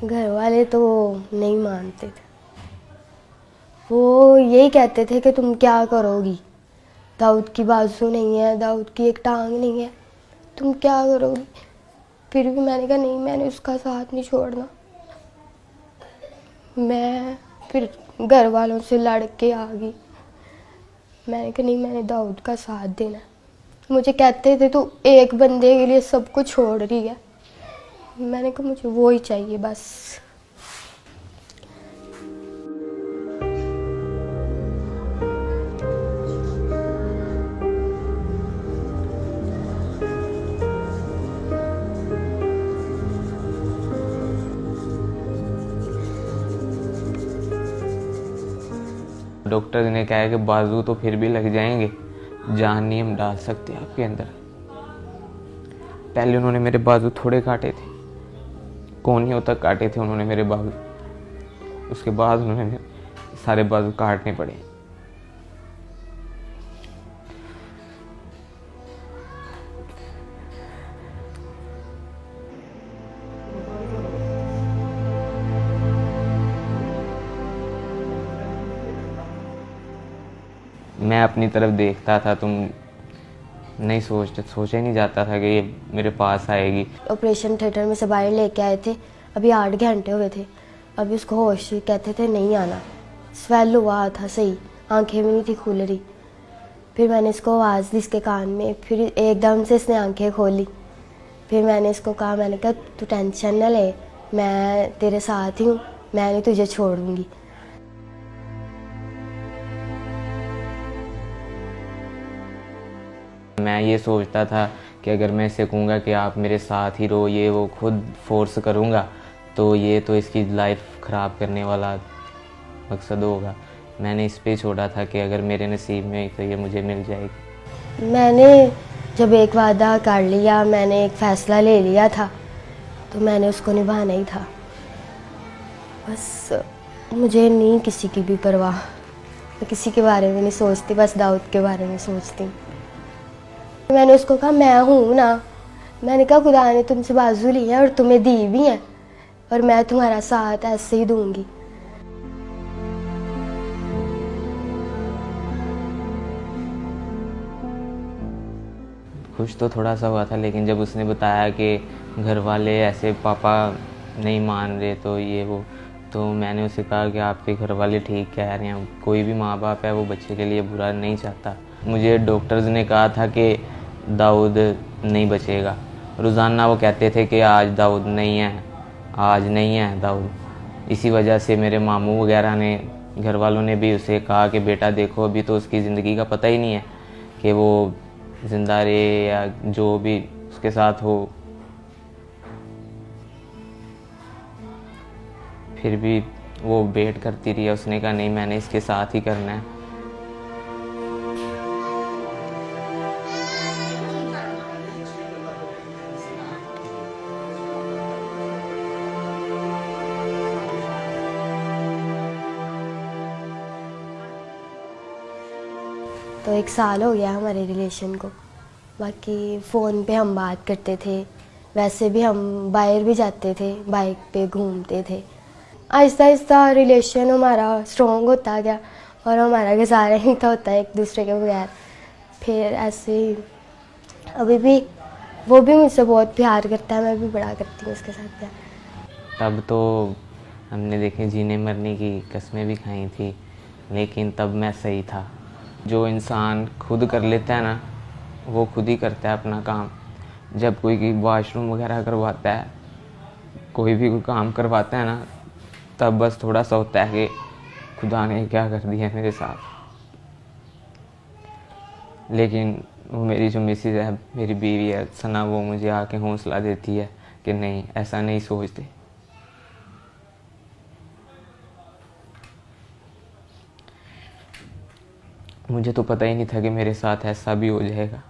घर वाले तो नहीं मानते थे। वो यही कहते थे कि तुम क्या करोगी, दाऊद की बाजू नहीं है, दाऊद की एक टांग नहीं है, तुम क्या करोगी। फिर भी मैंने कहा नहीं, मैंने उसका साथ नहीं छोड़ना। मैं फिर घर वालों से लड़ के आ गई। मैंने कहा नहीं, मैंने दाऊद का साथ देना है। मुझे कहते थे तू एक बंदे के लिए सब कुछ छोड़ रही है। मैंने कहा मुझे वो ही चाहिए बस। डॉक्टर ने कहा है कि बाजू तो फिर भी लग जाएंगे, जान नहीं हम डाल सकते आपके अंदर। पहले उन्होंने मेरे बाजू थोड़े काटे थे, कोहनियों तक काटे थे उन्होंने मेरे बाजू। उसके बाद उन्होंने सारे बाजू काटने पड़े। मैं अपनी तरफ देखता था, तुम नहीं सोचा ही नहीं जाता था कि ये मेरे पास आएगी। ऑपरेशन थिएटर में से बाहर लेके आए थे, अभी 8 घंटे हुए थे। अभी उसको होश, कहते थे नहीं आना। स्वेल हुआ था सही, आंखें भी नहीं थी खुल रही। फिर मैंने इसको आवाज़ दी इसके कान में, फिर एकदम से इसने आंखें खोली। फिर मैंने इसको कहा, मैंने कहा तू टेंशन न ले, मैं तेरे साथ ही हूँ, मैं नहीं तुझे छोड़ूंगी। मैं ये सोचता था कि अगर मैं इसे कहूँगा कि आप मेरे साथ ही रहो, ये वो खुद फोर्स करूँगा तो ये तो इसकी लाइफ ख़राब करने वाला मकसद होगा। मैंने इस पे छोड़ा था कि अगर मेरे नसीब में तो ये मुझे मिल जाएगी। मैंने जब एक वादा कर लिया, मैंने एक फ़ैसला ले लिया था, तो मैंने उसको निभाना ही था। बस मुझे नहीं किसी की भी परवाह, मैं किसी के बारे में नहीं सोचती, बस दाऊद के बारे में सोचती हूँ। मैंने उसको कहा मैं हूँ ना, मैंने कहा खुदा ने तुमसे बाजू ली है और तुम्हें दी भी है, और मैं तुम्हारा साथ ऐसे ही दूंगी। खुश तो थोड़ा सा हुआ था, लेकिन जब उसने बताया कि घर वाले ऐसे पापा नहीं मान रहे तो ये वो, तो मैंने उसे कहा कि आपके घर वाले ठीक कह रहे हैं, कोई भी माँ बाप है वो बच्चे के लिए बुरा नहीं चाहता। मुझे डॉक्टर्स ने कहा था कि दाऊद नहीं बचेगा। रोज़ाना वो कहते थे कि आज दाऊद नहीं है, आज नहीं है दाऊद। इसी वजह से मेरे मामू वगैरह ने, घर वालों ने भी उसे कहा कि बेटा देखो अभी तो उसकी ज़िंदगी का पता ही नहीं है कि वो ज़िंदा रहे या जो भी उसके साथ हो। फिर भी वो वेट करती रही। उसने कहा नहीं, मैंने इसके साथ ही करना है। तो 1 साल हो गया हमारे रिलेशन को। बाकी फ़ोन पे हम बात करते थे, वैसे भी हम बाहर भी जाते थे, बाइक पे घूमते थे। आहिस्ता आहिस्ता रिलेशन हमारा स्ट्रॉन्ग होता गया और हमारा गुजारा ही तो होता है एक दूसरे के बगैर। फिर ऐसे ही अभी भी वो भी मुझसे बहुत प्यार करता है, मैं भी बड़ा करती हूँ उसके साथ प्यार। तब तो हमने देखे जीने मरने की कस्में भी खाई थी, लेकिन तब मैं सही था। जो इंसान खुद कर लेता है ना, वो खुद ही करता है अपना काम। जब कोई वॉशरूम वगैरह करवाता है, कोई भी कोई काम करवाता है ना, तब बस थोड़ा सा होता है कि खुदा ने क्या कर दिया मेरे साथ। लेकिन वो मेरी जो मिसेज है, मेरी बीवी है सना, वो मुझे आके हौसला देती है कि नहीं, ऐसा नहीं सोचते। मुझे तो पता ही नहीं था कि मेरे साथ ऐसा भी हो जाएगा।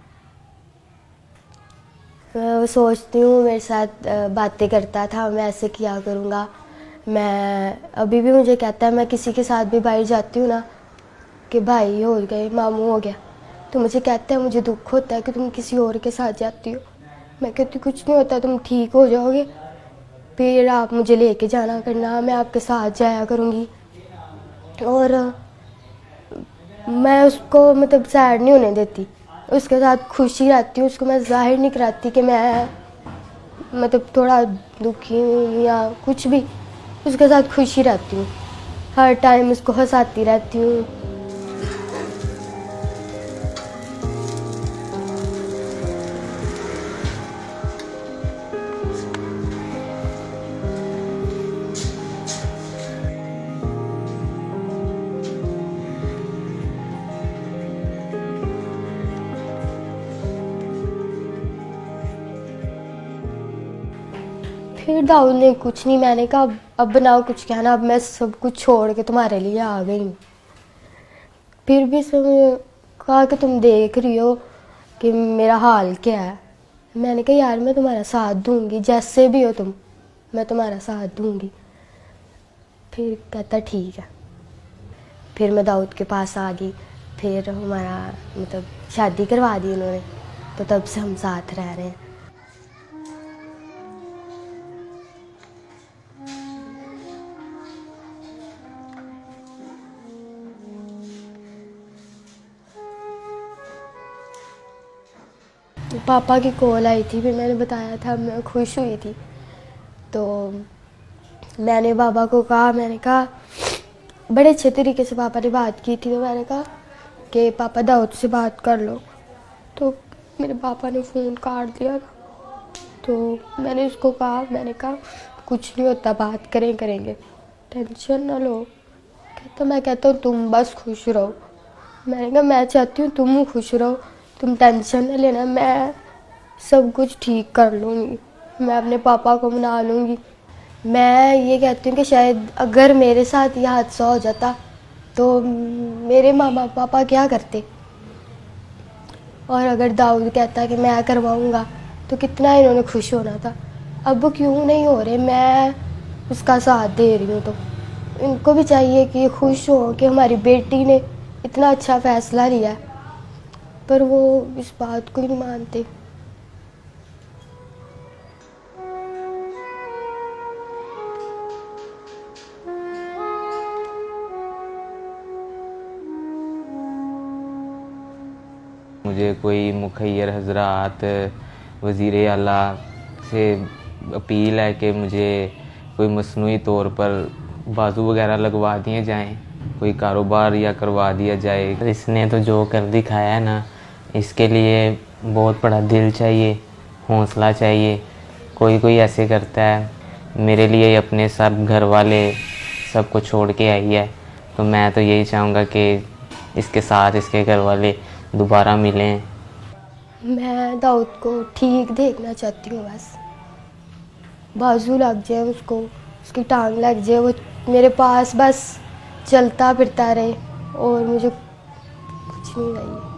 मैं सोचती हूँ मेरे साथ बातें करता था, मैं ऐसे किया करूँगा। मैं अभी भी मुझे कहता है, मैं किसी के साथ भी बाहर जाती हूँ ना कि भाई हो गए, मामू हो गया, तो मुझे कहता है मुझे दुख होता है कि तुम किसी और के साथ जाती हो। मैं कहती कुछ नहीं होता, तुम ठीक हो जाओगे। फिर आप मुझे लेके जाना करना, मैं आपके साथ जाया करूँगी। और मैं उसको मतलब सैड नहीं होने देती, उसके साथ खुशी रहती हूँ। उसको मैं ज़ाहिर नहीं कराती कि मैं मतलब थोड़ा दुखी हूँ या कुछ भी, उसके साथ खुशी रहती हूँ, हर टाइम उसको हंसाती रहती हूँ। फिर दाऊद ने कुछ नहीं, मैंने कहा अब बनाओ कुछ कहना, अब मैं सब कुछ छोड़ के तुम्हारे लिए आ गई हूँ। फिर भी उसने कहा कि तुम देख रही हो कि मेरा हाल क्या है। मैंने कहा यार मैं तुम्हारा साथ दूंगी, जैसे भी हो तुम, मैं तुम्हारा साथ दूंगी। फिर कहता ठीक है। फिर मैं दाऊद के पास आ गई, फिर हमारा मतलब शादी करवा दी उन्होंने, तो तब से हम साथ रह रहे हैं। पापा की कॉल आई थी, फिर मैंने बताया था, मैं खुश हुई थी। तो मैंने पापा को कहा, मैंने कहा बड़े अच्छे तरीके से पापा ने बात की थी, तो मैंने कहा कि पापा दाऊद से बात कर लो। तो मेरे पापा ने फ़ोन काट दिया था। तो मैंने उसको कहा, मैंने कहा कुछ नहीं होता, बात करेंगे, टेंशन ना लो। कहता मैं कहता हूँ तुम बस खुश रहो। मैंने कहा मैं चाहती हूँ तुम खुश रहो, तुम टेंशन ना लेना, मैं सब कुछ ठीक कर लूँगी, मैं अपने पापा को मना लूँगी। मैं ये कहती हूँ कि शायद अगर मेरे साथ यह हादसा हो जाता तो मेरे मामा पापा क्या करते, और अगर दाऊद कहता कि मैं करवाऊँगा तो कितना इन्होंने खुश होना था। अब वो क्यों नहीं हो रहे, मैं उसका साथ दे रही हूँ। तो इनको भी चाहिए कि खुश हो कि हमारी बेटी ने इतना अच्छा फ़ैसला लिया है, पर वो इस बात को ही नहीं मानते। मुझे कोई मुखैर हजरात, वज़ीर आला से अपील है कि मुझे कोई मसनूई तौर पर बाजू वगैरह लगवा दिए जाएं, कोई कारोबार या करवा दिया जाए। इसने तो जो कर दिखाया है ना, इसके लिए बहुत बड़ा दिल चाहिए, हौसला चाहिए। कोई कोई ऐसे करता है, मेरे लिए अपने सब घर वाले सब को छोड़ के आई है, तो मैं तो यही चाहूँगा कि इसके साथ इसके घर वाले दोबारा मिलें। मैं दाऊद को ठीक देखना चाहती हूँ, बस बाजू लग जाए उसको, उसकी टांग लग जाए, वो मेरे पास बस चलता फिरता रहे, और मुझे कुछ नहीं चाहिए।